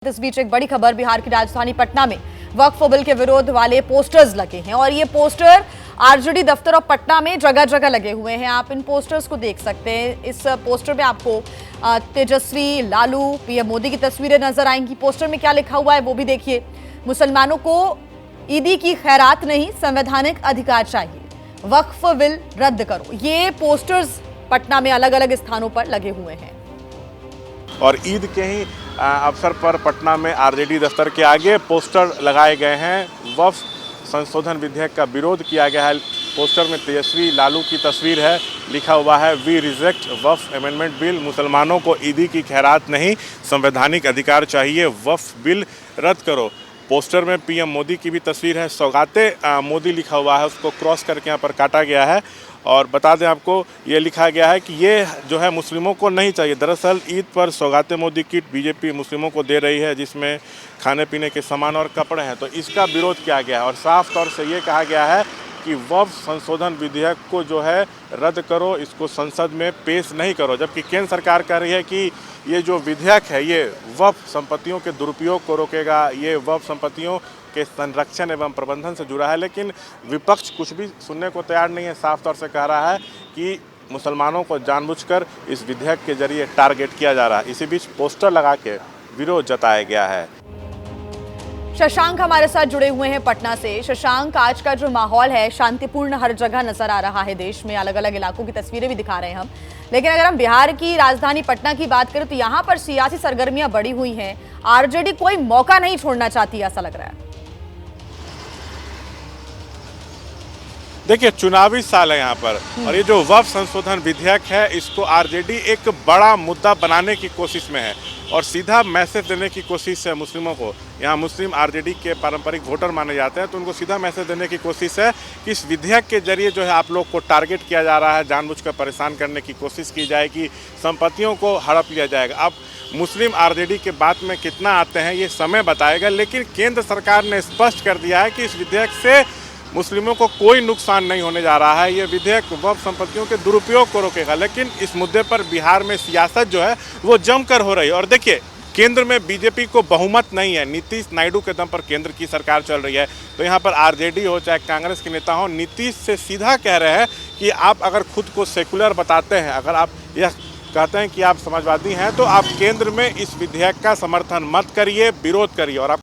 इस बीच एक बड़ी खबर, बिहार की राजधानी पटना में वक्फ बिल के विरोध वाले पोस्टर्स लगे हैं और ये पोस्टर आरजेडी दफ्तर और पटना में जगह जगह लगे हुए हैं। आप इन पोस्टर्स को देख सकते हैं। इस पोस्टर में आपको तेजस्वी, लालू, पीएम मोदी की तस्वीरें नजर आएंगी। पोस्टर में क्या लिखा हुआ है वो भी देखिए। मुसलमानों को ईदी की खैरात नहीं, संवैधानिक अधिकार चाहिए, वक्फ बिल रद्द करो। ये पोस्टर्स पटना में अलग अलग स्थानों पर लगे हुए हैं और ईद के ही अवसर पर पटना में आरजेडी दफ्तर के आगे पोस्टर लगाए गए हैं। वक्फ संशोधन विधेयक का विरोध किया गया है। पोस्टर में तेजस्वी, लालू की तस्वीर है। लिखा हुआ है, we reject Waqf amendment bill, मुसलमानों को ईदी की खैरात नहीं, संवैधानिक अधिकार चाहिए, वक्फ बिल रद्द करो। पोस्टर में पीएम मोदी की भी तस्वीर है। सौगाते मोदी लिखा हुआ है, उसको क्रॉस करके यहाँ पर काटा गया है। और बता दें आपको, ये लिखा गया है कि ये जो है मुस्लिमों को नहीं चाहिए। दरअसल ईद पर सौगाते मोदी किट बीजेपी मुस्लिमों को दे रही है, जिसमें खाने पीने के सामान और कपड़े हैं। तो इसका विरोध किया गया है और साफ तौर से ये कहा गया है कि वक्फ संशोधन विधेयक को जो है रद्द करो, इसको संसद में पेश नहीं करो। जबकि केंद्र सरकार कह रही है कि ये जो विधेयक है ये वक्फ संपत्तियों के दुरुपयोग को रोकेगा, ये वक्फ संपत्तियों के संरक्षण एवं प्रबंधन से जुड़ा है। लेकिन विपक्ष कुछ भी सुनने को तैयार नहीं है। साफ तौर से कह रहा है कि मुसलमानों को जानबूझकर इस विधेयक के जरिए टारगेट किया जा रहा है। इसी बीच पोस्टर लगा के विरोध जताया गया है। शशांक हमारे साथ जुड़े हुए हैं पटना से। शशांक, आज का जो माहौल है शांतिपूर्ण हर जगह नजर आ रहा है। देश में अलग अलग इलाकों की तस्वीरें भी दिखा रहे हैं हम, लेकिन अगर हम बिहार की राजधानी पटना की बात करें तो यहाँ पर सियासी सरगर्मियां बढ़ी हुई हैं। आरजेडी कोई मौका नहीं छोड़ना चाहती, ऐसा लग रहा है। देखिए, चुनावी साल है यहाँ पर और ये जो वक्फ संशोधन विधेयक है, इसको आरजेडी एक बड़ा मुद्दा बनाने की कोशिश में है और सीधा मैसेज देने की कोशिश है मुस्लिमों को। यहाँ मुस्लिम आरजेडी के पारंपरिक वोटर माने जाते हैं, तो उनको सीधा मैसेज देने की कोशिश है कि इस विधेयक के जरिए जो है आप लोग को टारगेट किया जा रहा है, जानबूझकर परेशान करने की कोशिश की जाएगी, संपत्तियों को हड़प लिया जाएगा। अब मुस्लिम आरजेडी के बात में कितना आते हैं ये समय बताएगा, लेकिन केंद्र सरकार ने स्पष्ट कर दिया है कि इस विधेयक से मुस्लिमों को कोई नुकसान नहीं होने जा रहा है। ये विधेयक वक्फ संपत्तियों के दुरुपयोग को रोकेगा। लेकिन इस मुद्दे पर बिहार में सियासत जो है वो जमकर हो रही है। और देखिए, केंद्र में बीजेपी को बहुमत नहीं है। नीतीश नायडू के दम पर केंद्र की सरकार चल रही है। तो यहाँ पर आरजेडी हो चाहे कांग्रेस के नेता हो, नीतीश से सीधा कह रहे हैं कि आप अगर खुद को सेकुलर बताते हैं, अगर आप यह कहते हैं कि आप समाजवादी हैं, तो आप केंद्र में इस विधेयक का समर्थन मत करिए, विरोध करिए। और आप